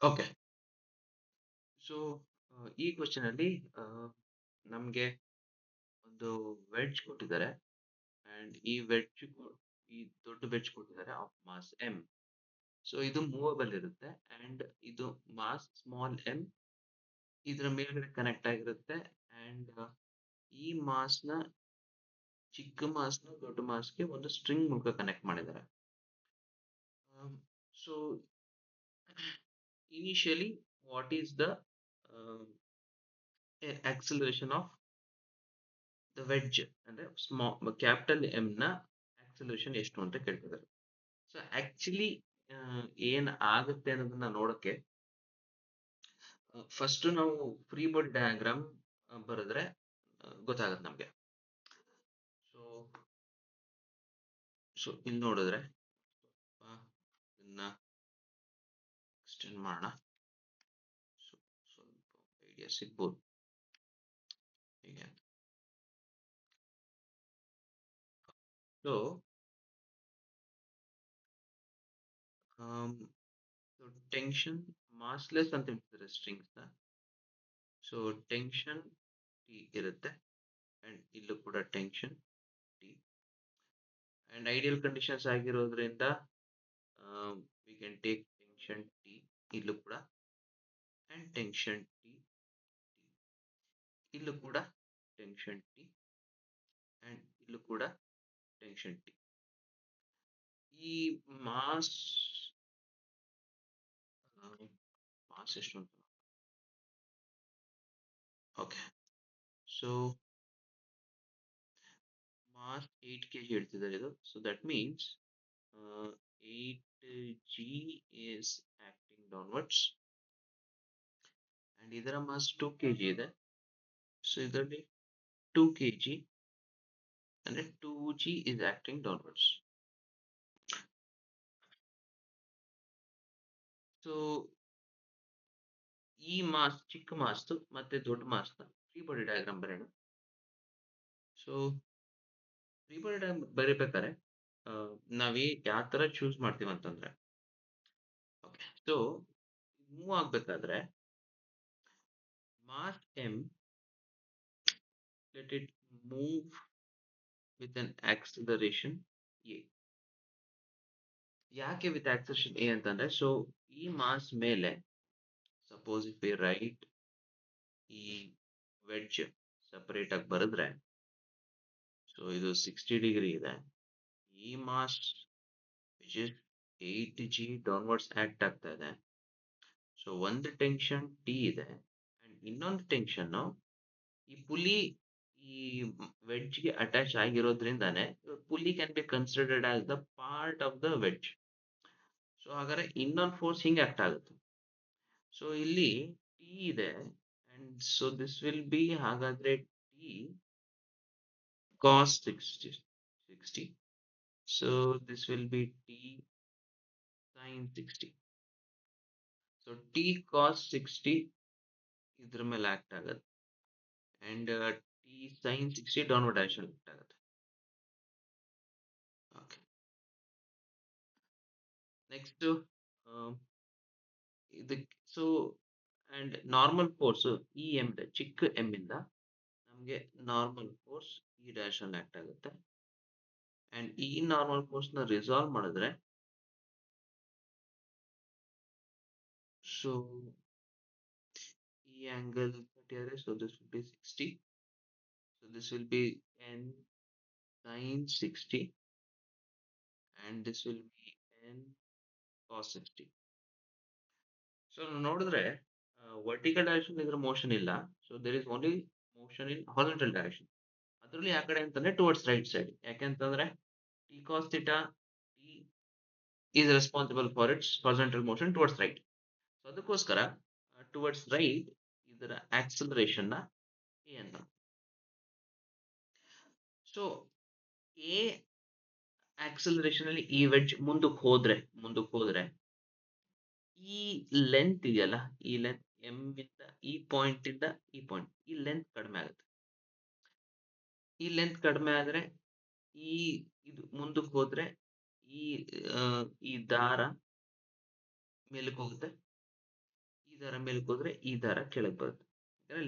Okay. So, ಈ question ಅಲ್ಲಿ ನಮ್ಗೆ ಒಂದು ವೆಡ್ಜ್ ಕೊಟ್ಟಿದ್ದಾರೆ ಅಂಡ್ ಈ ದೊಡ್ಡ ವೆಡ್ಜ್ ಕೊಟ್ಟಿದ್ದಾರೆ ಆಫ್ ಮಾಸ್ ಎಂ. ಸೊ ಇದು ಮೂವಬಲ್ ಇರುತ್ತೆ ಅಂಡ್ ಇದು ಮಾಸ್ ಸ್ಮಾಲ್ ಎಂ ಇದರ ಮೇಲ್ಗಡೆ ಕನೆಕ್ಟ್ ಆಗಿರುತ್ತೆ ಅಂಡ್ ಈ ಮಾಸ್‌ನ ಚಿಕ್ಕ ಮಾಸ್‌ನ ದೊಡ್ಡ ಮಾಸ್‌ಗೆ ಒಂದು ಸ್ಟ್ರಿಂಗ್ ಮೂಲಕ ಕನೆಕ್ಟ್ ಮಾಡಿದ್ದಾರೆ. So initially what is the acceleration of the wedge ಅಂದ್ರೆ ಕ್ಯಾಪಿಟಲ್ ಎಂ ನ ಆಕ್ಸಿಲರೇಷನ್ ಎಷ್ಟು ಅಂತ ಕೇಳ್ತಿದ್ದಾರೆ. ಸೊ ಆಕ್ಚುಲಿ ಏನ್ ಆಗುತ್ತೆ ಅನ್ನೋದನ್ನ ನೋಡಕ್ಕೆ ಫಸ್ಟ್ ನಾವು ಫ್ರೀ ಬಾಡಿ ಡಯಾಗ್ರಾಮ್ ಬರೆದ್ರೆ ಗೊತ್ತಾಗುತ್ತೆ ನಮ್ಗೆ. ಸೊ ಸೊ ಇಲ್ಲಿ ನೋಡಿದ್ರೆ ಇದನ್ನ ಎಕ್ಸ್ಟೆಂಡ್ ಮಾಡೋಣ. ಸೊ ಸ್ವಲ್ಪ ಐಡಿಯಾ ಸಿಗ್ಬೋದು ಹೀಗೆ. ಸೊ ಟೆನ್ಷನ್ ಮಾಸ್ಲೆಸ್ ಅಂತ ಹೇಳ್ತಾರೆ ಸ್ಟ್ರಿಂಗ್ಸ್ ನ. ಸೊ ಟೆನ್ಷನ್ ಟಿ ಇರುತ್ತೆ ಅಂಡ್ ಇಲ್ಲೂ ಕೂಡ tension T and ideal conditions ಆಗಿರೋದ್ರಿಂದ we can take tension T ಇಲ್ಲೂ ಕೂಡ ಅಂಡ್ ಟೆನ್ಷನ್ ಟಿ ಇಲ್ಲೂ ಕೂಡ ಟೆನ್ಷನ್ ಟಿ ಅಂಡ್ ಇಲ್ಲೂ ಕೂಡ ಟೆನ್ಷನ್ ಟಿ. ಈ ಮಾಸ್ ಮಾಸ್ ಎಷ್ಟು ಅಂತ ಓಕೆ. ಸೊ ಮಾಸ್ 8 kg ಹೇಳ್ತಿದ್ದಾರೆ ಇದು. So that means 8g is acting downwards and ಇದರ ಮಾಸ್ 2 kg ಇದೆ. ಸೊ ಇದರಲ್ಲಿ 2 kg ಅಂದ್ರೆ 2g is acting downwards. So ಈ ಮಾಸ್ ಚಿಕ್ಕ ಮಾಸ್ ಮತ್ತೆ ದೊಡ್ಡ ಮಾಸ್ನ ಫ್ರೀ ಬಾಡಿ ಡಯಾಗ್ರಾಮ್ ಬರೆಯೋಣ. ಸೊ ಫ್ರೀ ಬಾಡಿ ಡಯಾಗ್ರಾಮ್ ಬರೀಬೇಕಾದ್ರೆ ನಾವೇ ಯಾವ ತರ ಚೂಸ್ ಮಾಡ್ತೀವಿ ಅಂತಂದ್ರೆ ಓಕೆ. ಸೊ ಮೂವ್ ಆಗ್ಬೇಕಾದ್ರೆ mass M let it move with an acceleration a. ಯಾಕೆ ವಿತ್ ಆಕ್ಸಲೇಷನ್ ಎ ಅಂತಂದ್ರೆ ಸೊ ಈ ಮಾಸ್ ಮೇಲೆ ಸಪೋಸ್ ಇಫ್ ವಿ ರೈಟ್ ಈ ವೆಡ್ಜ್ ಸಪರೇಟ್ ಆಗಿ ಬರೆದ್ರೆ ಸೊ ಇದು 60 ಡಿಗ್ರಿ ಇದೆ. ಈ mass which is 8g downwards act ಆಗ್ತಾ ಇದೆ. ಸೊ ಒಂದು ಟೆನ್ಷನ್ ಟಿ ಇದೆ ಅಂಡ್ ಇನ್ನೊಂದು ಟೆನ್ಷನ್ ಈ ಪುಲಿ ಈ ವೆಡ್ಜ್ಗೆ ಅಟ್ಯಾಚ್ ಆಗಿರೋದ್ರಿಂದಾನೆ pulley can be considered as the part of the wedge. So ಹಾಗಾದ್ರೆ ಇನ್ನೊಂದು ಫೋರ್ಸ್ ಹಿಂಗೆ ಆಕ್ಟ್ ಆಗುತ್ತೆ. ಸೊ ಇಲ್ಲಿ ಟಿ ಇದೆ and so this will B ಹಾಗಾದ್ರೆ T cos 60. So this will be t sin 60. So t cos 60 ಇದ್ರ ಮೇಲೆ act ಆಗುತ್ತೆ and t sin 60 downward direction act ಆಗುತ್ತೆ. ಓಕೆ. ನೆಕ್ಸ್ಟ್ ಇದಕ್ಕೆ ಸೊ ಅಂಡ್ ನಾರ್ಮಲ್ ಫೋರ್ಸ್ ಈ M ಚಿಕ್ಕ M ಇಂದ ನಮಗೆ ನಾರ್ಮಲ್ ಫೋರ್ಸ್ ಈ ಡ್ಯಾಶ್ ಅಲ್ಲಿ ಆಕ್ಟ್ ಆಗುತ್ತೆ ಅಂಡ್ ಈ ನಾರ್ಮಲ್ ಫೋರ್ಸ್ ನ ರಿಸಾಲ್ವ್ ಮಾಡಿದ್ರೆ ಸೊ ಈ angle 30 so this will be 60. So this will be n sin 60 and this will be n cos 60. So ನೋಡಿದ್ರೆ ವರ್ಟಿಕಲ್ ಡೈರೆಕ್ಷನ್ ಇದ್ರ ಮೋಷನ್ ಇಲ್ಲ. So there is only motion in horizontal direction. ಅದರಲ್ಲಿ ಆ ಕಡೆ ಅಂತಂದ್ರೆ towards right side. ಯಾಕೆಂತಂದ್ರೆ T cos theta T is responsible for its horizontal motion towards right. So ಅದಕ್ಕೋಸ್ಕರ towards right ಇದರ ಆಕ್ಸಲರೇಷನ್ ನ ಎ ಅಂತ. ಸೊ ಎ ಆಕ್ಸಲರೇಷನ್ ಅಲ್ಲಿ ಈ ವೆಡ್ಜ್ ಮುಂದಕ್ಕೆ ಹೋದ್ರೆ ಈ ಲೆಂತ್ ಇದೆಯಲ್ಲ ಈ ಲೆಂತ್ ಎಂ ಇಂದ ಈ ಪಾಯಿಂಟ್ ಇಂದ ಈ ಪಾಯಿಂಟ್ ಈ ಲೆಂತ್ ಕಡಿಮೆ ಆಗುತ್ತೆ. ಈ ಲೆಂತ್ ಕಡಿಮೆ ಆದ್ರೆ ಈ ಇದು ಮುಂದಕ್ಕೆ ಹೋದ್ರೆ ಈ ಈ ದಾರ ಮೇಲಕ್ಕೆ ಹೋಗುತ್ತೆ ದಾರ ಮೇಲಕ್ಕೆ ಹೋದ್ರೆ ಈ ದಾರ ಕೆಳಗೆ ಬರುತ್ತೆ.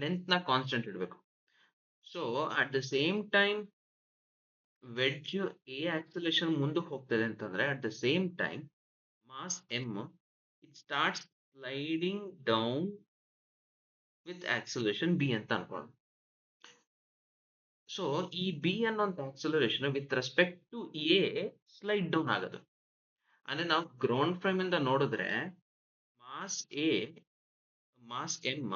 ಲೆಂತ್ ನ ಕಾನ್ಸ್ಟೆಂಟ್ ಇಡಬೇಕು. So at the same time wedge a acceleration ಮುಂದಕ್ಕೆ ಹೋಗ್ತದೆ ಅಂತಂದ್ರೆ at the same time mass m it starts sliding down with acceleration b ಅಂತ ಅನ್ಕೊಳ್ಳೋಣ. ಸೊ ಈ ಬಿ ಅನ್ನೋಂಥ acceleration with respect to a slide down ಆಗೋದು. ಅಂದ್ರೆ ನಾವು ಗ್ರೌಂಡ್ ಫ್ರೇಮ್ ಇಂದ ನೋಡಿದ್ರೆ ಮಾಸ್ ಎ ಮಾಸ್ ಎಮ್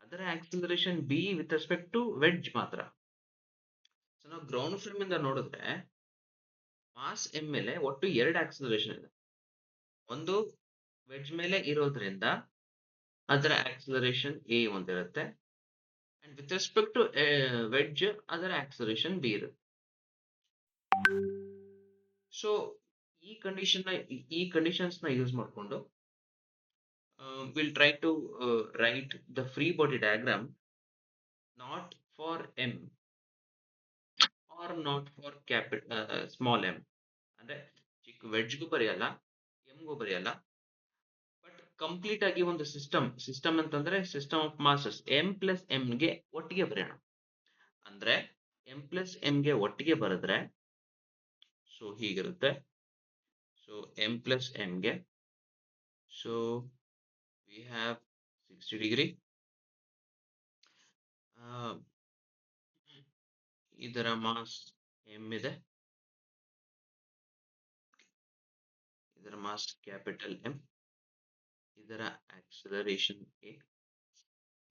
ಅದರ acceleration b with respect to wedge ಮಾತ್ರ. ಸೊ ನಾವು ಗ್ರೌಂಡ್ ಫ್ರೇಮ್ ಇಂದ ನೋಡಿದ್ರೆ ಮಾಸ್ ಎಮ್ ಮೇಲೆ ಒಟ್ಟು 2 ಆಕ್ಸಲರೇಷನ್ ಇದೆ. ಒಂದು ವೆಡ್ಜ್ ಮೇಲೆ ಇರೋದ್ರಿಂದ ಅದರ ಆಕ್ಸಲರೇಷನ್ ಎ ಒಂದಿರುತ್ತೆ and with respect to wedge ಅದರ ಆಕ್ಸಲರೇಷನ್ ಬಿ ಇರುತ್ತೆ. ಸೊ ಈ ಕಂಡೀಷನ್ಸ್ ನ ಯೂಸ್ ಮಾಡಿಕೊಂಡು will try to write the free body diagram not for M or not for small m. ಅಂದ್ರೆ ಚಿಕ್ಕ ವೆಡ್ಜ್ಗೂ ಬರೆಯಲ್ಲ, ಎಮ್ಗೂ ಬರೆಯಲ್ಲ, ಬಟ್ ಕಂಪ್ಲೀಟ್ ಆಗಿ ಒಂದು ಸಿಸ್ಟಮ್ ಅಂತಂದ್ರೆ system of masses M plus ಎಂಗೆ ಒಟ್ಟಿಗೆ ಬರೆಯೋಣ. ಅಂದ್ರೆ ಎಂ ಪ್ಲಸ್ ಎಂಗೆ ಒಟ್ಟಿಗೆ ಬರೆದ್ರೆ ಸೊ ಹೀಗಿರುತ್ತೆ. ಸೊ ಎಂ ಪ್ಲಸ್ ಎಂಗೆ ಸೊ ವಿ ಹ್ಯಾವ್ 60 ಡಿಗ್ರಿ. ಇದರ ಮಾಸ್ ಎಂ ಇದೆ, ಇದರ ಮಾಸ್ ಕ್ಯಾಪಿಟಲ್ ಎಂ, ಇದರ ಆಕ್ಸಲರೇಷನ್ ಎ,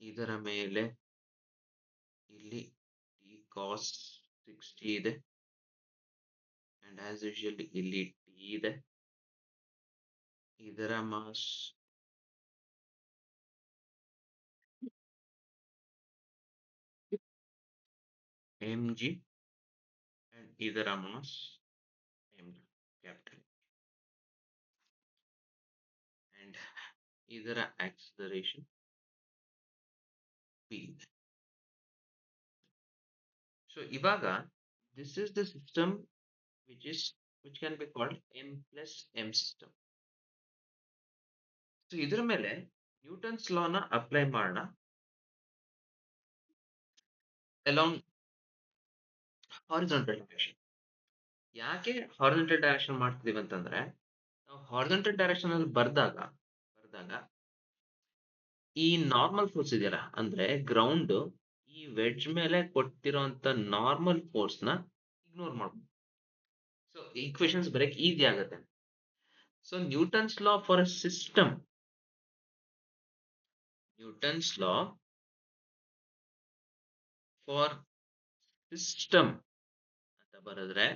ಇದರ ಮೇಲೆ ಇಲ್ಲಿ ಟಿ ಕಾಸ್ 60 ಇದೆ ಅಂಡ್ ಆಸ್ ಯೂಶುವಲ್ ಇಲ್ಲಿ ಟಿ ಇದೆ. ಇದರ ಮಾಸ್ ಎಂ ಜಿ ಅಂಡ್ ಇದರ ಮಾಸ್ ಎಂ ಕ್ಯಾಪಿಟಲ್ ಅಂಡ್ ಇದರ ಆಕ್ಸಲರೇಷನ್ ಬಿ ಇದೆ. ಸೊ ಇವಾಗ this is the system which can be called m plus m system. So ಇದರ ಮೇಲೆ ನ್ಯೂಟನ್ಸ್ ಲಾ ನ ಅಪ್ಲೈ ಮಾಡೋಣ along horizontal direction. ಯಾಕೆ ಹಾರಿಜಾಂಟಲ್ ಡೈರೆಕ್ಷನ್ ಮಾಡ್ತಿದೀವಿ ಅಂತಂದ್ರೆ ನಾವು ಹಾರಿಜಾಂಟಲ್ ಡೈರೆಕ್ಷನ್ ಅಲ್ಲಿ ಬರ್ದಾಗ ಈ ನಾರ್ಮಲ್ ಫೋರ್ಸ್ ಇದೆಯಲ್ಲ, ಅಂದ್ರೆ ಗ್ರೌಂಡ್ ಈ ವೆಡ್ಜ್ ಮೇಲೆ ಕೊಟ್ಟಿರೋಂತ ನಾರ್ಮಲ್ ಫೋರ್ಸ್ ನ ಇಗ್ನೋರ್ ಮಾಡ್ಬೋದು. ಸೊ ಈಕ್ವೇಶನ್ಸ್ ಬರೆಯಕ್ಕೆ ಈಸಿ ಆಗುತ್ತೆ. So Newton's law for a system, Newton's law for system ಅಂತ ಬರೆದ್ರೆ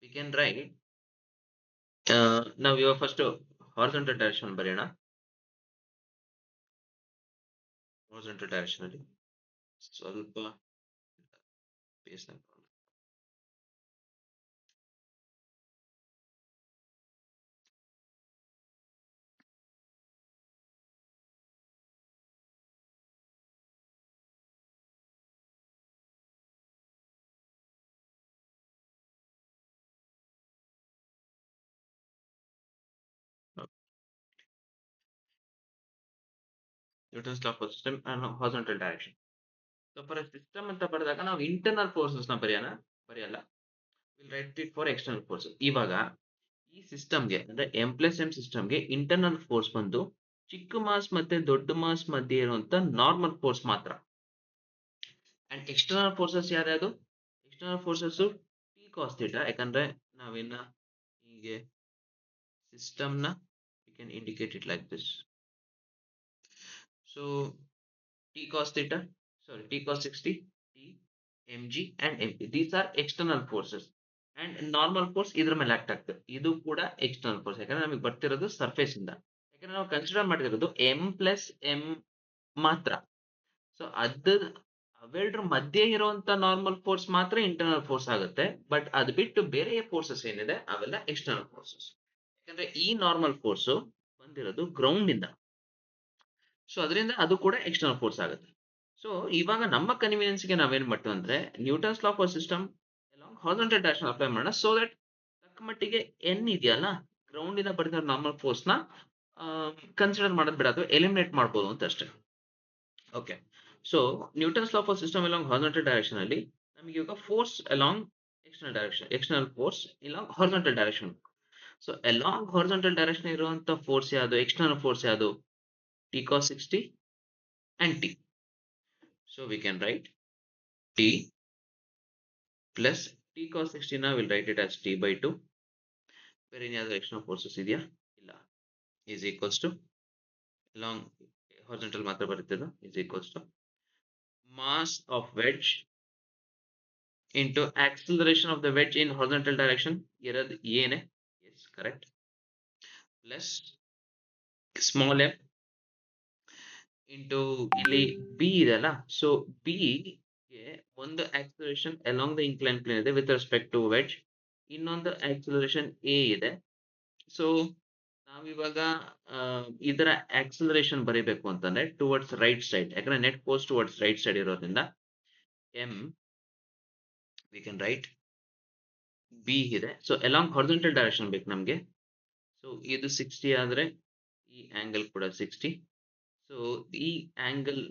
ವಿ ಕ್ಯಾನ್ ರೈಟ್ ನಾವು ಇವಾಗ ಫಸ್ಟ್ ಹಾರಿಜಾಂಟಲ್ ಡೈರೆಕ್ಷನ್ ಬರೆಯೋಣ. ಹಾರಿಜಾಂಟಲ್ ಡೈರೆಕ್ಷನ್ ಅಲ್ಲಿ ಸ್ವಲ್ಪ space Newton's law for system and horizontal direction. So for system ಅಂತ ಬರೆದಾಗ ನಾವು ಇಂಟರ್ನಲ್ ಫೋರ್ಸಸ್ ನ ಬರೆಯಲ್ಲ, will write it for external force. ಇವಾಗ ಈ ಸಿಸ್ಟಮ್ಗೆ ಅಂದ್ರೆ ಎಂ ಪ್ಲಸ್ ಎಂ ಸಿಸ್ಟಮ್ಗೆ ಇಂಟರ್ನಲ್ ಫೋರ್ಸ್ ಬಂದು ಚಿಕ್ಕ ಮಾಸ್ ಮತ್ತೆ ದೊಡ್ಡ ಮಾಸ್ ಮಧ್ಯೆ ಇರುವಂತ ನಾರ್ಮಲ್ ಫೋರ್ಸ್ ಮಾತ್ರ. ಅಂಡ್ ಎಕ್ಸ್ಟರ್ನಲ್ ಫೋರ್ಸಸ್ ಯಾರ್ಯಾವುದು? External forces T cos theta. ಯಾಕಂದ್ರೆ ನಾವಿನ್ನ ಹೀಗೆ ಸಿಸ್ಟಮ್ ನ we can indicate it like this. So t cos theta, sorry, t cos 60, t mg and mp, these are external forces and normal force ಇದ್ರ ಮೇಲೆ act ಆಗ್ತದೆ. ಇದು ಕೂಡ external force, ಯಾಕಂದ್ರೆ ನಮಗೆ ಬರ್ತಿರೋದು ಸರ್ಫೇಸ್ ಇಂದ. ಯಾಕಂದ್ರೆ ನಾವು ಕನ್ಸಿಡರ್ ಮಾಡಿರೋದು ಎಂ ಪ್ಲಸ್ ಎಂ ಮಾತ್ರ. ಸೊ ಅವೆರಡರ ಮಧ್ಯೆ ಇರುವಂತ ನಾರ್ಮಲ್ ಫೋರ್ಸ್ ಮಾತ್ರ ಇಂಟರ್ನಲ್ ಫೋರ್ಸ್ ಆಗುತ್ತೆ. ಬಟ್ ಅದು ಬಿಟ್ಟು ಬೇರೆ ಫೋರ್ಸಸ್ ಏನಿದೆ ಅವೆಲ್ಲ ಎಕ್ಸ್ಟರ್ನಲ್ ಫೋರ್ಸಸ್. ಯಾಕಂದ್ರೆ ಈ ನಾರ್ಮಲ್ ಫೋರ್ಸ್ ಬಂದಿರೋದು ಗ್ರೌಂಡ್ ಇಂದ, ಸೊ ಅದರಿಂದ ಅದು ಕೂಡ ಎಕ್ಸ್ಟರ್ನಲ್ ಫೋರ್ಸ್ ಆಗುತ್ತೆ. ಸೊ ಇವಾಗ ನಮ್ಮ ಕನ್ವೀನಿಯನ್ಸ್ ಗೆ ನಾವೇನ್ ಮಾಡ್ತೀವಿ ಅಂದ್ರೆ Newton's law for system along horizontal direction apply ಮಾಡೋಣ. ಸೊ ದಟ್ ತಕ್ಕ ಮಟ್ಟಿಗೆ ಎನ್ ಇದೆಯಲ್ಲ ಗ್ರೌಂಡ್ ಇಂದ ಬರ್ತಿರೋ ನಾರ್ಮಲ್ ಫೋರ್ಸ್ ನ ಕನ್ಸಿಡರ್ ಮಾಡೋದು ಬೇಡ ಅಥವಾ ಎಲಿಮಿನೇಟ್ ಮಾಡ್ಬೋದು ಅಂತ ಅಷ್ಟೇ. Okay. So Newton's law for system along horizontal direction ಅಲ್ಲಿ ನಮಗೆ ಇವಾಗ force along external direction, external force along horizontal direction. So along horizontal direction ಇರುವಂತ ಫೋರ್ಸ್ ಯಾವುದು, ಎಕ್ಸ್ಟರ್ನಲ್ ಫೋರ್ಸ್ ಯಾವುದು, T cos 60 and t. So we can write t plus t cos 60. Now we'll write it as t by 2. Where any other external forces ಇದೆಯಾ, ಇಲ್ಲ, is equals to along horizontal ಮಾತ್ರ ಬರುತ್ತದೆ, is equals to mass of wedge into acceleration of the wedge in horizontal direction ಇರೋದು ಏನೇ, yes correct, plus small m into ಇಲ್ಲಿ b ಇದೆಲ್ಲ, so b ಗೆ ಒಂದು acceleration along the incline plane ಇದೆ with respect to wedge, ಇನ್ನೊಂದು acceleration a ಇದೆ. So ನಾವಿವಾಗ ಇದರ ಆಕ್ಸಲರೇಷನ್ ಬರೀಬೇಕು ಅಂತಂದ್ರೆ ಟುವರ್ಡ್ಸ್ ರೈಟ್ ಸೈಡ್, ಯಾಕಂದ್ರೆ net force towards right side ಇರೋದ್ರಿಂದ m we can write b ಇದೆ. ಸೊ ಅಲಾಂಗ್ ಹಾರಿಜಾಂಟಲ್ ಡೈರೆಕ್ಷನ್ ಬೇಕು ನಮಗೆ. ಸೊ ಇದು 60 ಆದ್ರೆ ಈ ಆಂಗಲ್ ಕೂಡ 60. ಸೊ ಈ ಆಂಗಲ್,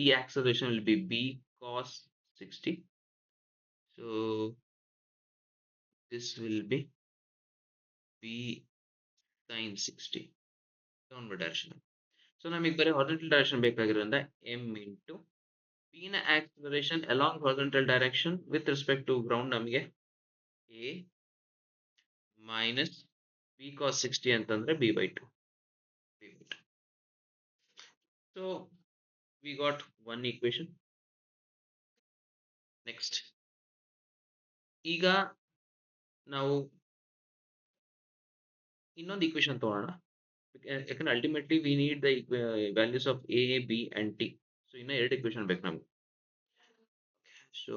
ಈ acceleration will be b cos 60. So this will be b sin 60 downward direction. So ನಮಗೆ ಬರೀ ಹಾರಿಜಾಂಟಲ್ ಡೈರೆಕ್ಷನ್ ಬೇಕಾಗಿರೋದ್ರಿಂದ m ಇಂಟು p ನ acceleration along horizontal direction with respect to ground ನಮಗೆ a ಮೈನಸ್ b cos 60 ಅಂತಂದ್ರೆ b by 2. So we got one equation. Next, ಈಗ ನಾವು ಇನ್ನೊಂದು equation ತಗೋಣ, ಯಾಕಂದ್ರೆ ultimately we need the values of A, B and T. So ಇನ್ನ ಎರಡು equation ಬೇಕು ನಮ್ಗೆ. ಸೊ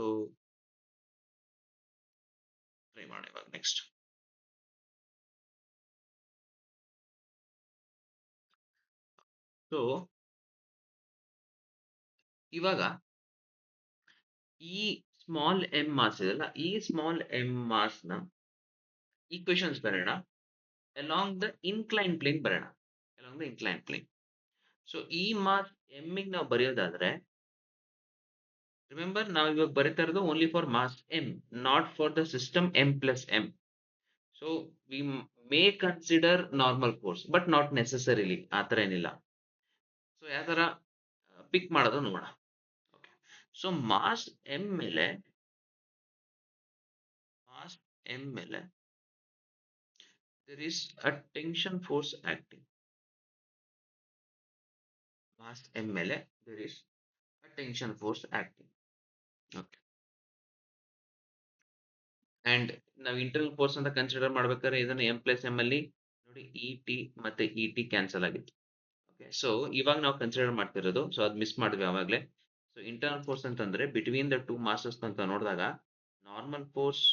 ಟ್ರೈ ಮಾಡೋಣ ಇವಾಗ. ನೆಕ್ಸ್ಟ್, ಸೊ ಇವಾಗ ಈ ಸ್ಮಾಲ್ ಎಂ ಮಾಸ್ ಇದೆಲ್ಲ, ಈ ಸ್ಮಾಲ್ ಎಂ ಮಾಸ್ ನ ಈಕ್ವೇಶನ್ಸ್ ಬರೋಣ ಅಲಾಂಗ್ ದ ಇನ್ಕ್ಲೈನ್ ಪ್ಲೇನ್ ಬರೋಣ, along the incline plane. So ಈ ಮಾಸ್ ಎಂ ಗೆ ನಾವು ಬರೆಯೋದಾದ್ರೆ, ರಿಮೆಂಬರ್ ನಾವು ಇವಾಗ ಬರೀತಾ ಇರೋದು only for mass m, not for the system m plus m. So we may consider normal force but not necessarily, ಆ ಥರ ಏನಿಲ್ಲ. ಸೊ ಯಾವ ಥರ ಪಿಕ್ ಮಾಡೋದು ನೋಡೋಣ. ಓಕೆ. ಸೊ ಮಾಸ್ ಎಂ ಮೇಲೆ there is a tension force acting. Mass m ಮೇಲೆ there is a tension force acting. Okay. And ನಾವು ಇಂಟರ್ನಲ್ ಫೋರ್ಸ್ ಅಂತ ಕನ್ಸಿಡರ್ ಮಾಡ್ಬೇಕಾದ್ರೆ ಇದನ್ನ m ಪ್ಲಸ್ ಎಂ ಅಲ್ಲಿ ನೋಡಿ ಇ ಟಿ ಮತ್ತೆ ಇ ಟಿ ಕ್ಯಾನ್ಸಲ್ ಆಗಿತ್ತು. ಓಕೆ. ಸೊ ಇವಾಗ ನಾವು ಕನ್ಸಿಡರ್ ಮಾಡ್ತಿರೋದು, ಸೊ ಅದು ಮಿಸ್ ಮಾಡಿದ್ವಿ ಆವಾಗಲೇ. ಸೊ ಇಂಟರ್ನಲ್ ಫೋರ್ಸ್ ಅಂತಂದ್ರೆ ಬಿಟ್ವೀನ್ ದ ಟೂ ಮಾಸಸ್ ಅಂತ ನೋಡಿದಾಗ ನಾರ್ಮಲ್ ಫೋರ್ಸ್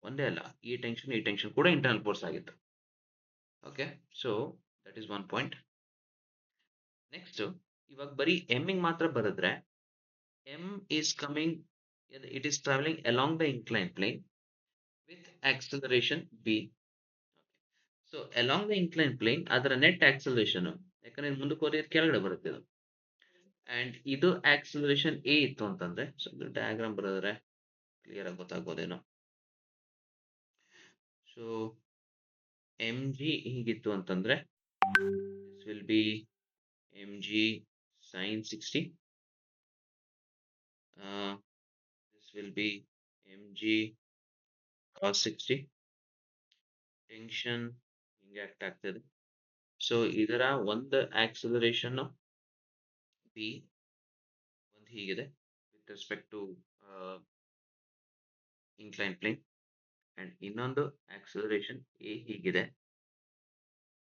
ಒಂದೇ ಅಲ್ಲ, ಈ ಟೆನ್ಷನ್ ಕೂಡ ಇಂಟರ್ನಲ್ ಫೋರ್ಸ್ ಆಗಿತ್ತು. Okay. So that is one point. Next, ಇವಾಗ ಬರೀ ಎಂ ಗೆ ಮಾತ್ರ ಬರೆದ್ರೆ m is coming, it is traveling along the inclined plane with acceleration b. So along the inclined plane ಅದರ ನೆಟ್ ಆಕ್ಸಲರೇಷನ್, ಯಾಕಂದ್ರೆ ಮುಂದಕ್ಕೆ ಹೋದ್ರೆ ಕೆಳಗಡೆ ಬರುತ್ತೆ ಇದು, ಅಂಡ್ ಇದು ಆಕ್ಸಲರೇಷನ್ a ಇತ್ತು ಅಂತಂದ್ರೆ, ಸೊ ಡಯಾಗ್ರಾಮ್ ಬರೆದ್ರೆ ಕ್ಲಿಯರ್ ಆಗಿ ಗೊತ್ತಾಗ್ಬೋದೇನೋ. ಸೊ ಎಂ ಜಿ ಹೀಗಿತ್ತು ಅಂತಂದ್ರೆ this will be m g sine 60. This will be mg cos 60. Tension ಹಿಂಗೆ ಆಕ್ಟ್ ಆಗ್ತದೆ. ಸೊ ಇದರ ಒಂದು ಆಕ್ಸಲರೇಷನ್ ಬಿ ಒಂದು ಹೀಗಿದೆ with respect to incline plane, and ಇನ್ನೊಂದು ಆಕ್ಸಲರೇಷನ್ ಎ ಹೀಗಿದೆ.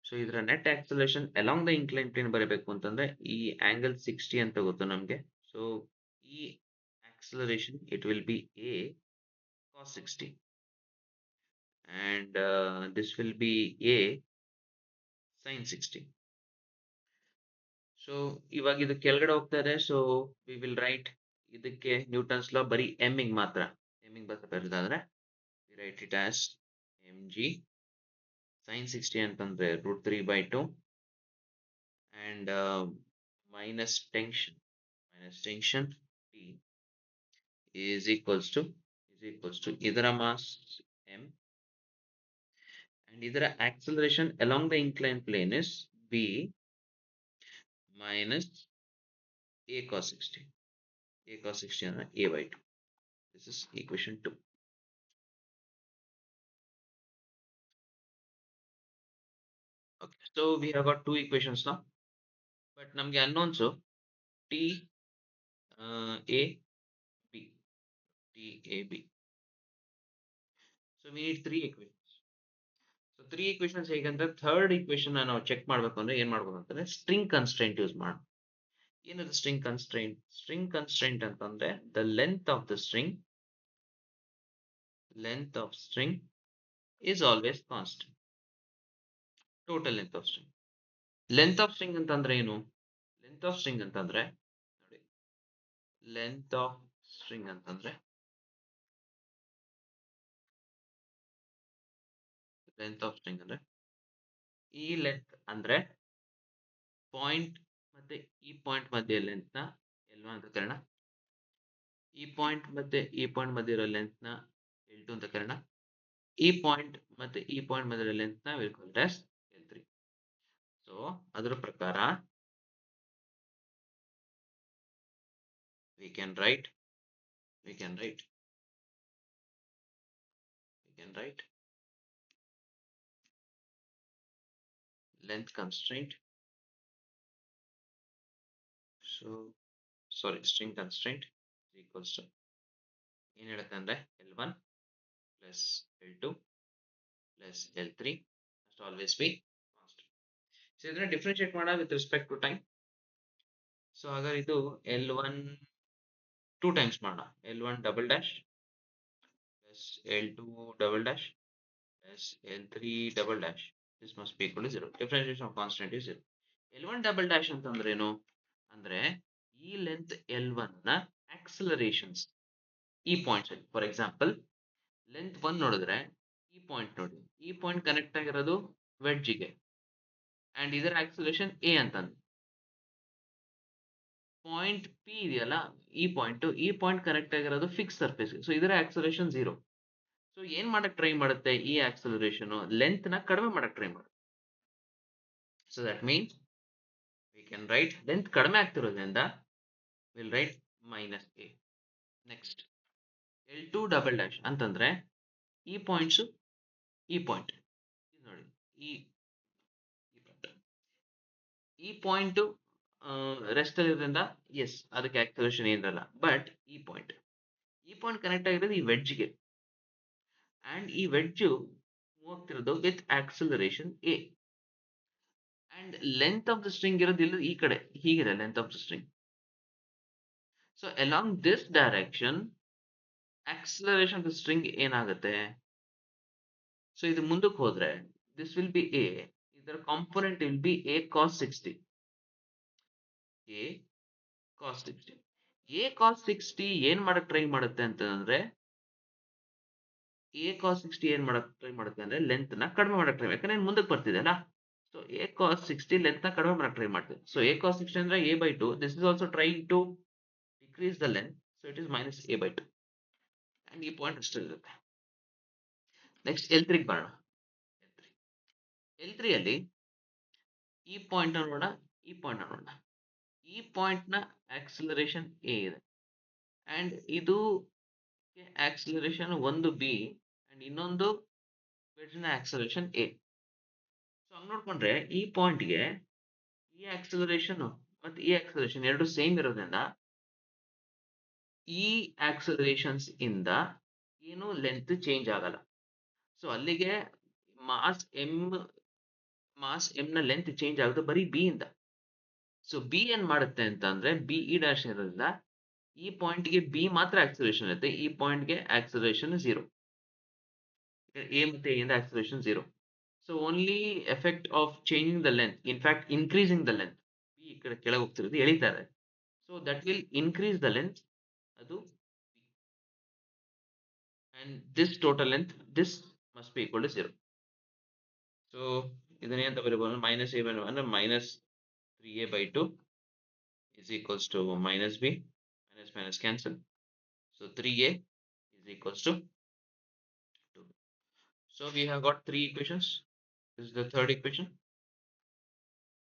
ಸೊ ಇದರ net acceleration along the incline plane ಬರಬೇಕು ಅಂತಂದ್ರೆ ಈ ಆಂಗಲ್ 60 ಅಂತ ಗೊತ್ತು ನಮಗೆ. ಸೊ ಈ acceleration it will be a cos 60 and this will be a sin 60. So ಇವಾಗ ಇದು ಕೆಳಗಡೆ ಹೋಗ್ತಾ ಇದೆ. ಸೊ ವಿ ವಿಲ್ ರೈಟ್ ಇದಕ್ಕೆ ನ್ಯೂಟನ್ಸ್ ಲಾ ಬರೀ ಎಂ ಗೆ ಮಾತ್ರ, ಎಂ ಗೆ ಬರೆದಾದ್ರೆ we write it as mg sin 60 ಅಂತಂದ್ರೆ √3/2 and minus tension T is equals to ಇದರ mass m and ಇದರ acceleration along the inclined plane is b minus a cos 60. A cos 60 ಅಂದ್ರೆ a by 2. This is equation 2. Okay, so we have got two equations now, but ನಮಗೆ unknowns t a b t a b. So we need three equations. So three equations ಹೇಗಂದ್ರೆ third equation ನಾವು check ಮಾಡಬೇಕು ಅಂದ್ರೆ ಏನ್ ಮಾಡ್ಬೋದು ಅಂತಂದ್ರೆ string constraint use ಮಾಡಿ. ಏನದು ಸ್ಟ್ರಿಂಗ್ ಕನ್ಸ್ಟ್ರೈಂಟ್ ಅಂತಂದ್ರೆ the length of string is always constant. Total length of string. Length of string ಅಂತಂದ್ರೆ ಏನು? Length of string ಅಂತಂದ್ರೆ ನೋಡಿ, length of string ಅಂತಂದ್ರೆ ಈ ಲೆಂತ್ ಅಂದ್ರೆ ಪಾಯಿಂಟ್ ಮತ್ತೆ ಈ ಪಾಯಿಂಟ್ ಮಧ್ಯೆ ಲೆಂತ್ ನ L1 ಅಂತ ಕರೆಯೋಣ. ಈ ಪಾಯಿಂಟ್ ಮತ್ತೆ ಈ ಪಾಯಿಂಟ್ ಮಧ್ಯೆ ಇರೋ ಲೆಂತ್ ನ L2 ಅಂತ ಕರೆಯೋಣ. ಈ ಪಾಯಿಂಟ್ ಮತ್ತೆ ಈ ಪಾಯಿಂಟ್ ಮಧ್ಯೆ ಇರೋ ಲೆಂತ್ ನ we'll call it as L3. So ಅದರ ಪ್ರಕಾರ we can write length constraint. So sorry, string constraint is equals to ಏನು ಹೇಳುತ್ತೆ ಅಂದ್ರೆ L1 plus L2 plus L3 must always be constant. So ಇದನ್ನ ಡಿಫ್ರೆನ್ಶಿಯೇಟ್ ಮಾಡೋಣ with respect to time. So ಹಾಗಾದ್ರೆ ಇದು L1 2 times ಮಾಡೋಣ. L1 double dash plus L2 double dash plus L3 double dash. This must be equal to 0. Differentiation of constant is 0. L1 double dash ಅಂತಂದ್ರೆ ಏನು ಅಂದ್ರೆ ಈ length L1 ನ ಆಕ್ಸಲರೇಷನ್ಸ್ ಈ points ಅಲ್ಲಿ. ಫಾರ್ ಎಕ್ಸಾಂಪಲ್ ಲೆಂತ್ 1 ನೋಡಿದ್ರೆ ಈ ಪಾಯಿಂಟ್ ನೋಡಿ, ಈ ಪಾಯಿಂಟ್ ಕನೆಕ್ಟ್ ಆಗಿರೋದು ವೆಡ್ಜ್ಗೆ ಅಂಡ್ ಇದರ ಆಕ್ಸಲರೇಷನ್ a ಅಂತಂದ್ರೆ ಪಾಯಿಂಟ್ P ಇದೆಯಲ್ಲ, ಈ ಪಾಯಿಂಟ್ ಕನೆಕ್ಟ್ ಆಗಿರೋದು ಫಿಕ್ಸ್ ಸರ್ಫೇಸ್. ಸೊ ಇದರ ಆಕ್ಸಲರೇಷನ್ 0. ಸೊ ಏನ್ ಮಾಡಕ್ ಟ್ರೈ ಮಾಡುತ್ತೆ ಈ ಆಕ್ಸಲರೇಷನ್ ಲೆಂತ್ ನ ಕಡಿಮೆ ಮಾಡಕ್ ಟ್ರೈ ಮಾಡುತ್ತೆ. So that means we can write length ಕಡಿಮೆ ಆಗ್ತಿರೋದ್ರಿಂದ we'll write minus a. Next L2 double dash ಅಂತಂದ್ರೆ ಈ ಪಾಯಿಂಟ್ಸ್ ಈ ಪಾಯಿಂಟ್ ನೋಡಿ, ಈ ಪಾಯಿಂಟ್ ರೆಸ್ಟ್ ಅಲ್ಲಿರೋದ್ರಿಂದ ಎಸ್ ಅದಕ್ಕೆ ಆಕ್ಸಲರೇಷನ್ ಏನಿರಲ್ಲ. ಬಟ್ ಈ ಪಾಯಿಂಟ್ ಕನೆಕ್ಟ್ ಆಗಿರೋದು ಈ ವೆಡ್ಜ್ಗೆ ಅಂಡ್ ಈ ವೆಡ್ಜ್ ಹೋಗ್ತಿರೋದು with acceleration a and length of the string ಇರೋದು ಇಲ್ಲ ಈ ಕಡೆ ಹೀಗಿದೆ length of the string. So along this direction acceleration of the string ಏನಾಗುತ್ತೆ? ಸೊ ಇದು ಮುಂದಕ್ಕೆ ಹೋದ್ರೆ ದಿಸ್ ವಿಲ್ ಬಿ a, ಇದರ component will be a cos 60. a cos 60 ಏನ್ ಮಾಡಕ್ ಟ್ರೈ ಮಾಡುತ್ತೆ ಅಂತಂದ್ರೆ a cos 60 ಏನ್ ಮಾಡಕ್ ಟ್ರೈ ಮಾಡುತ್ತೆ ಅಂದ್ರೆ ಲೆಂತ್ ನ ಕಡಿಮೆ ಮಾಡಕ್ ಟ್ರೈ, ಯಾಕಂದ್ರೆ ಮುಂದಕ್ಕೆ ಬರ್ತಿದೆ ಅಲ್ಲ. ಸೊ a cos 60 ಲೆಂತ್ ನ ಕಡಿಮೆ ಮಾಡಕ್ ಟ್ರೈ ಮಾಡ್ತೀವಿ. ಸೊ a cos 60 ಅಂದ್ರೆ a by 2. This is also trying to decrease the length. So it is minus a by 2 and ಈ ಪಾಯಿಂಟ್ ಅಷ್ಟೇ ಇರುತ್ತೆ. ನೆಕ್ಸ್ಟ್ L3 ಬರೋಣ. L3 ಅಲ್ಲಿ ಈ ಪಾಯಿಂಟ್ ನೋಡೋಣ, ಈ ಪಾಯಿಂಟ್ ನ ಆಕ್ಸಲರೇಷನ್ a ಇದೆ ಅಂಡ್ ಇದು ಆಕ್ಸಲರೇಷನ್ ಒಂದು b ಅಂಡ್ ಇನ್ನೊಂದು ಆಕ್ಸಲರೇಷನ್ a. ಸೊ ಹಂಗ್ ನೋಡ್ಕೊಂಡ್ರೆ ಈ ಪಾಯಿಂಟ್ಗೆ ಈ ಆಕ್ಸಲರೇಷನ್ ಮತ್ತೆ ಈ ಆಕ್ಸಲರೇಷನ್ ಎರಡು ಸೇಮ್ ಇರೋದ್ರಿಂದ ಈ ಆಕ್ಸಲರೇಷನ್ಸ್ ಇಂದ ಏನು ಲೆಂತ್ ಚೇಂಜ್ ಆಗಲ್ಲ. ಸೊ ಅಲ್ಲಿಗೆ ಮಾಸ್ ಎಂ ನ ಲೆಂತ್ ಚೇಂಜ್ ಆಗುತ್ತೆ ಬರೀ ಬಿ ಇಂದ. ಸೊ ಬಿ ಏನ್ ಮಾಡುತ್ತೆ ಅಂತ ಅಂದ್ರೆ ಬಿ ಈ ಡೈರೆಕ್ಷನ್ ಇರೋದ್ರಿಂದ ಈ ಪಾಯಿಂಟ್ಗೆ ಬಿ ಮಾತ್ರ ಆಕ್ಸಲರೇಷನ್ ಇರುತ್ತೆ, ಈ ಪಾಯಿಂಟ್ಗೆ ಆಕ್ಸಲರೇಷನ್ 0. ಎ ಮತ್ತೆ ಎ ಇಂದ acceleration 0. So only effect of changing the length, in fact increasing the length, B ಈ ಕಡೆ ಕೆಳಗೆ ಹೋಗ್ತಿರೋದು ಎಳಿತಾ ಇದೆ. So that will increase the length, ಅದು and this total length, this must be equal to 0. So ಇದನ್ನ ಏನಂತ ಬರೀಬಹುದು? minus a by 1 minus 3a by 2 is equals to minus b, minus minus cancel. So 3a is equals to 2. So we have got three equations. This is the third equation.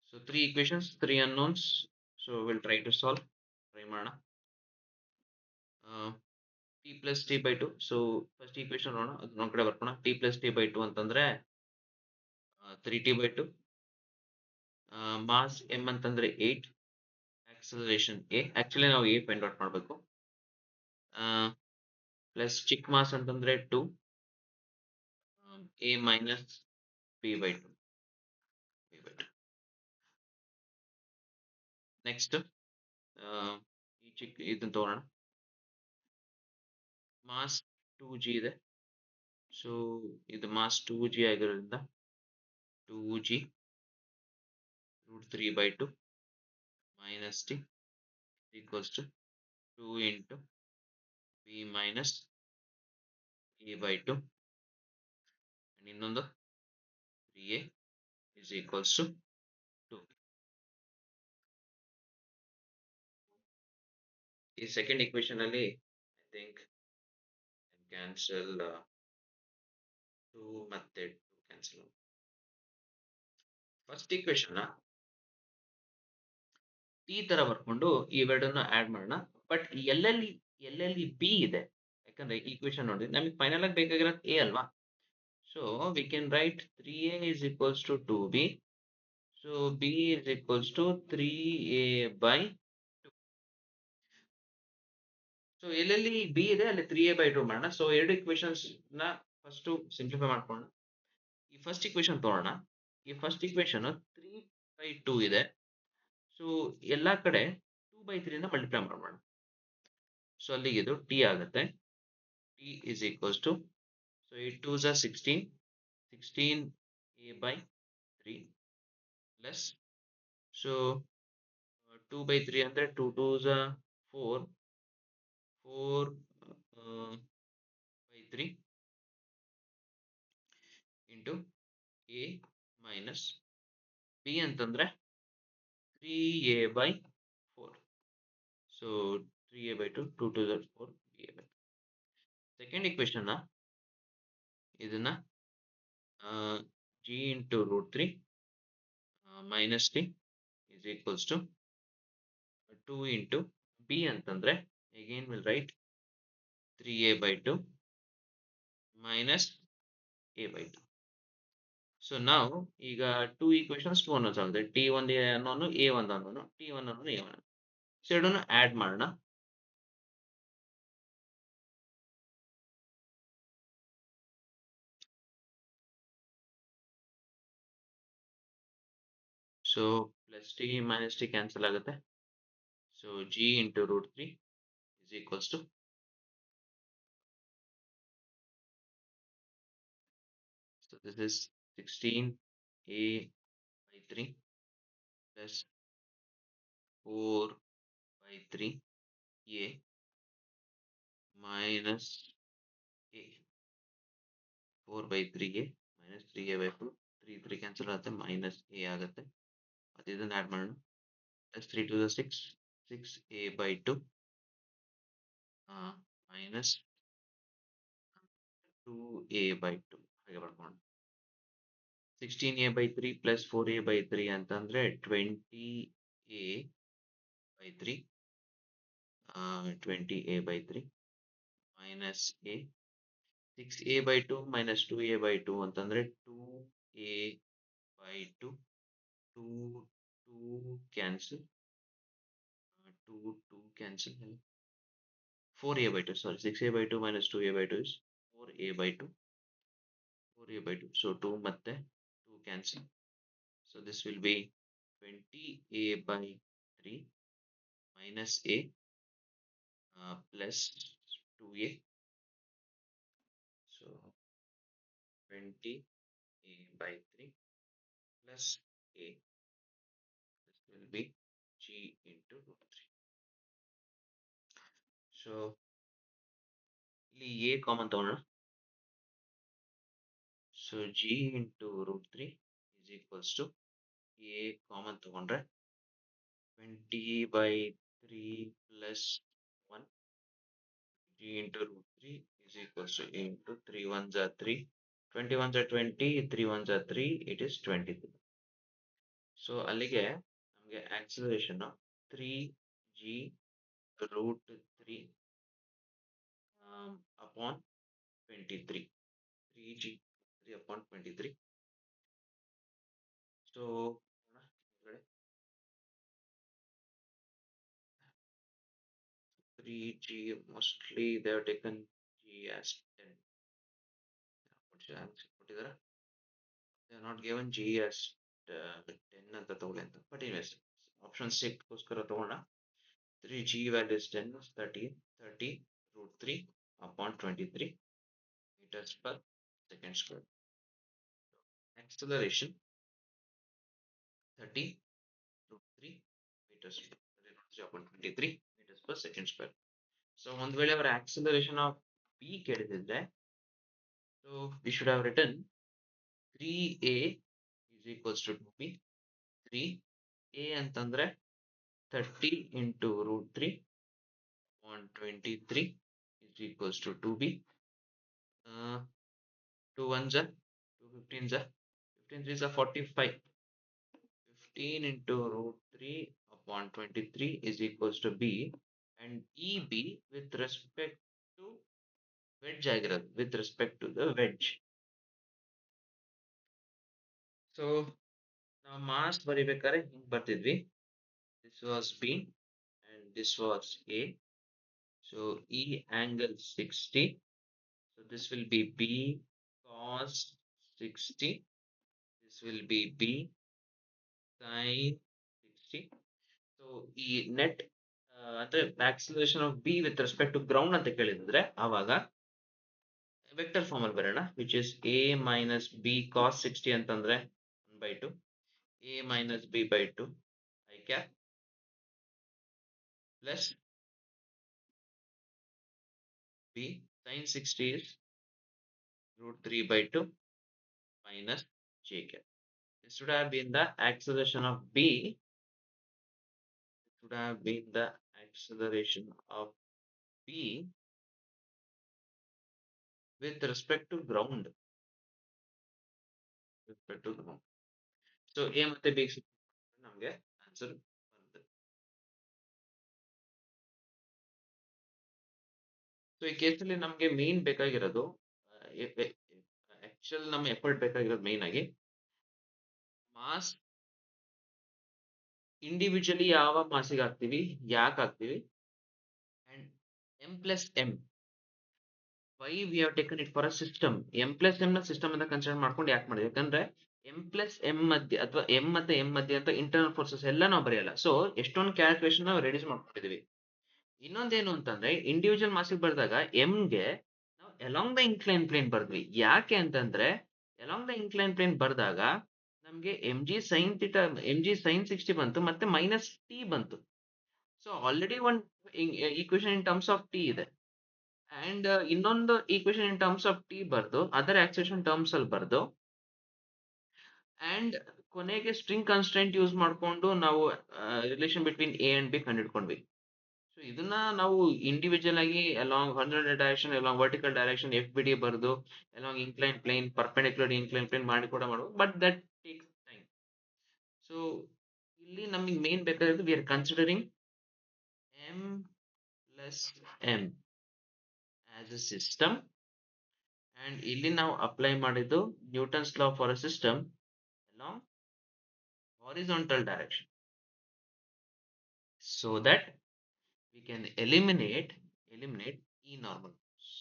So three equations, three unknowns. So we'll try to solve. Try ಮಾಡೋಣ. T plus t by 2. So first equation ನೋಡೋಣ. ಅದನ್ನ ಕಡೆ ಬರ್ಕೋಣ. T plus t by 2 ಅಂತಂದ್ರೆ 3t by 2. Mass m ಅಂತಂದ್ರೆ 8. Acceleration a. Actually ನಾವು a find out ಮಾಡಬೇಕು. Plus ಚಿಕ್ಕ mass ಅಂತಂದ್ರೆ 2. a minus b by 2. Next ಈ ಚಿಕ್ಕ ಇದನ್ನ ತಗೋಣ. ಮಾಸ್ 2g ಇದೆ. ಸೊ ಇದು ಮಾಸ್ 2g ಆಗಿರೋದ್ರಿಂದ 2g root 3 by 2 minus t equals to 2 into b minus a by 2 and ಇನ್ನೊಂದು 3a is equals to 2. ಈ ಸೆಕೆಂಡ್ equation ಅಲ್ಲಿ I think cancel 2 ಮತ್ತೆ 2 cancel. ಫಸ್ಟ್ equation ಈ ತರ ಬರ್ಕೊಂಡು ಇವೆರಡನ್ನ ಆಡ್ ಮಾಡೋಣ. ಬಟ್ ಎಲ್ಲೆಲ್ಲಿ ಬಿ ಇದೆ, ಯಾಕಂದ್ರೆ ಈಕ್ವೇಶನ್ ನೋಡಿ ನಮಗೆ ಫೈನಲ್ ಆಗಿ ಬೇಕಾಗಿರೋದು ಎ ಅಲ್ವಾ. So we can right 3a is equals to 2b. So b is equals to 3a by 2. So ಎಲ್ಲೆಲ್ಲಿ ಬಿ ಇದೆ ಅಲ್ಲಿ 3a by 2 ಮಾಡೋಣ. ಸೊ ಎರಡು ಇಕ್ವೇಶನ್ಸ್ ನ ಫಸ್ಟ್ ಸಿಂಪ್ಲಿಫೈ ಮಾಡ್ಕೊಳ್ಳೋಣ. ಈ ಫಸ್ಟ್ ಇಕ್ವೇಶನ್ ತಗೊಳ್ಳೋಣ. ಈ ಫಸ್ಟ್ ಇಕ್ವೇಶನ್ 3 by 2 ಇದೆ. ಸೊ ಎಲ್ಲಾ ಕಡೆ 2 by 3 ನ ಮಲ್ಟಿಪ್ಲೈ ಮಾಡೋಣ. ಸೊ ಅಲ್ಲಿಗೆ ಇದು t ಆಗುತ್ತೆ. t is equals to, so 8 2s are 16, 16a by 3 plus, so 2 by 3 ಅಂದ್ರೆ 2 2s are 4, 4 by 3 into a minus b ಅಂತಂದ್ರೆ 3a by 4. So 3a by 2, 2 2s are 4, b by 2. Second equation ಇದನ್ನ g into root 3 minus t is equals to 2 into b ಅಂತಂದ್ರೆ again we'll write 3a by 2 minus a by 2. So now ಈಗ 2 equations 2 unknowns ಆಗುತ್ತೆ. t ಒಂದು ಅನ್ನೋನು a ಒಂದು ಅನ್ನೋನು, t ಒಂದು ಅನ್ನೋನು a ಒಂದು. ಸೊ ಎರಡನ್ನು ಆಡ್ ಮಾಡೋಣ. So plus t minus t cancel ಆಗುತ್ತೆ. So g into root 3 is equals to, so this is 16a by 3 plus 4 by 3a minus a. 4 by 3a minus 3a by 4, 3 3 cancel ಆಗುತ್ತೆ, minus a ಆಗುತ್ತೆ. ಅದು ಇದನ್ನ add ಮಾಡೋಣ. Plus 3 to the 6, 6a by 2 minus 2a by 2 ಹಾಗೆ ಬರ್ಕೊಂಡು 16a by 3 plus 4a by 3 ಅಂತಂದ್ರೆ 20a by 3, 20a by 3 minus a. 6a by 2 minus 2a by 2 ಅಂತಂದ್ರೆ 2a by 2, 2 2 cancel, 2 2 cancel, 4a by 2, sorry, 6a by 2 minus 2a by 2 is 4a by 2, 4a by 2. So 2 ಮತ್ತೆ 2 cancel. So this will be 20a by 3 minus a plus 2a. So 20a by 3 plus a. This will be g into root 3. So ಇಲ್ಲಿ a common ತಗೋಣ. So g into root 3 is equals to a common ತಗೊಂಡ್ರೆ 20 by 3 plus 1 g into root 3 is equals to a into 3 ones are 3. 20 ones are 20, 3 ones are 3, it is 23. So ಅಲ್ಲಿಗೆ ನಮಗೆ acceleration 3g root 3 upon 23. 3g 3 upon 23. So 3g mostly they have taken g as 10. What's your answer? ಕೊಟ್ಟಿದ್ದಾರೆ? They are not given g as 10 ಅಂತ ತಗೊಳ್ಳಿ ಅಂತ. But anyways, option 6 ಗೋಸ್ಕರ ತಗೊಳ್ಳೋಣ. 3g value is 10 is 30 root 3 upon 23 meters per second square. Acceleration 30 root 3 meters upon 23 meters per second square. So ಒಂದು ವೇಳೆ ಅವರ acceleration of b ಕೇಳಿದ್ರೆ, so we should have written 3a is equals to 2b. 3a ಅಂತಂದ್ರೆ 30 into root 3 upon 23 is equals to 2b. 2 ones are 2 15s are 15 3s are 45. 15 into root 3 upon 23 is equals to b, and EB with respect to wedge ಆಗಿರೋದು, with respect to the wedge. So ನಾವು mass ಬರಿಬೇಕಾದ್ರೆ ಹಿಂಗ್ ಬರ್ತಿದ್ವಿ. This was B and this was A. So E angle 60. So this will be B cos 60. This will be B sin 60. So ಈ net ಅಂದ್ರೆ acceleration of B with respect to ground ಅಂತ ಕೇಳಿದ್ರೆ ಆವಾಗ vector form ಅಲ್ಲಿ ಬರೋಣ, which is A minus B cos 60 ಅಂತಂದ್ರೆ 1 by 2 A minus B by 2 I cap plus B sin 60 is root 3 by 2 minus J cap. This should have been the acceleration of B. It should have been the acceleration of B with respect to ground. With respect to ground. So A ಮತ್ತೆ B ನಮಗೆ answer ಬರುತ್ತೆ. So ಈ ಕೇಸಲ್ಲಿ ನಮಗೆ main ಬೇಕಾಗಿರೋದು actual ನಮ್ಮ effort ಬೇಕಾಗಿರೋದು main ಆಗಿ ಮಾಸ್ ಇಂಡಿವಿಜುವಲಿ ಯಾವ ಮಾಸಿಗೆ ಹಾಕ್ತಿವಿ, ಯಾಕೆ ಹಾಕ್ತಿವಿ, and m plus m why we have taken it for a system. m plus m ನ ಸಿಸ್ಟಮ್ ಅಂತ ಕನ್ಸಿಡರ್ ಮಾಡ್ಕೊಂಡು ಯಾಕೆ ಮಾಡಿದ್ವಿ, ಯಾಕಂದ್ರೆ m plus m ಮಧ್ಯೆ ಅಥವಾ m ಮತ್ತೆ m ಮಧ್ಯೆ ಅಂತ ಇಂಟರ್ನಲ್ ಫೋರ್ಸಸ್ ಎಲ್ಲ ನಾವು ಬರೆಯಲ್ಲ. ಸೊ ಎಷ್ಟೊಂದು ಕ್ಯಾಲ್ಕುಲೇಷನ್ ನಾವು ರೆಡ್ಯೂಸ್ ಮಾಡ್ಕೊಂಡಿದೀವಿ. ಇನ್ನೊಂದೇನು ಅಂತಂದ್ರೆ ಇಂಡಿವಿಜುವಲ್ ಮಾಸಿಗೆ ಬರೆದಾಗ m ಗೆ ನಾವು ಅಲಾಂಗ್ ದ ಇನ್ಕ್ಲೈನ್ ಪ್ಲೇನ್ ಬರ್ದ್ವಿ. ಯಾಕೆ ಅಂತಂದ್ರೆ ಅಲಾಂಗ್ ದ ಇನ್ಕ್ಲೈನ್ ಪ್ಲೇನ್ ಬರ್ದಾಗ ನಮ್ಗೆ ಎಂ ಜಿ ಸೈನ್ 60 ಬಂತು ಮತ್ತೆ ಮೈನಸ್ ಟಿ ಬಂತು. ಸೊ ಆಲ್ರೆಡಿ ಒಂದು equation in terms of T ಇದೆ, ಅಂಡ್ ಇನ್ನೊಂದು equation in terms of T ಬರ್ದು ಅದರ್ ಆಕ್ಸೆಷನ್ ಟರ್ಮ್ಸ್ ಅಲ್ಲಿ ಬರ್ದು ಅಂಡ್ ಕೊನೆಗೆ ಸ್ಟ್ರಿಂಗ್ ಕನ್ಸ್ಟೆಂಟ್ ಯೂಸ್ ಮಾಡ್ಕೊಂಡು ನಾವು relation between A and B ಕಂಡುಹಿಡ್ಕೊಂಡ್ವಿ. ಸೊ ಇದನ್ನ ನಾವು ಇಂಡಿವಿಜುವಲ್ ಆಗಿ along horizontal direction along vertical direction F B D ಬರ್ದು along incline plane perpendicular incline plane ಮಾಡಿ ಕೂಡ ಮಾಡಬಹುದು, but that takes time. So ಇಲ್ಲಿ ನಮಗೆ ಮೇನ್ ಬೇಕಾಗಿರೋದು we are considering m plus m as a system, and ಇಲ್ಲಿ ನಾವು apply ಮಾಡಿದ್ದು Newton's law for a system along horizontal direction, so that we can eliminate E normal force.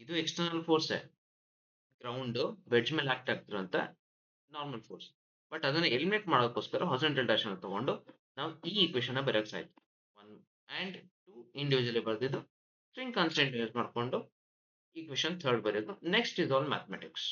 ಇದು external force, ground wedge ಮೇಲೆ act ಆಗ್ತಿರುವಂತ normal force. But ಅದನ್ನ eliminate ಮಾಡೋದಕ್ಕೋಸ್ಕರ horizontal direction ತಗೊಂಡು ನಾವು ಈ ಈಕ್ವೇಶನ್ ಬರೆಯಕ್ಕೆ ಸಾಧ್ಯ. 1 and 2 ಇಂಡಿವಿಜುವಲಿ ಬರೆದಿದ್ದು ಸ್ಟ್ರಿಂಗ್ ಕಾನ್ಸ್ಟೆಂಟ್ ಯೂಸ್ ಮಾಡ್ಕೊಂಡು ಈಕ್ವೇಶನ್ ಥರ್ಡ್ ಬರೆಯೋದು. Next is all mathematics.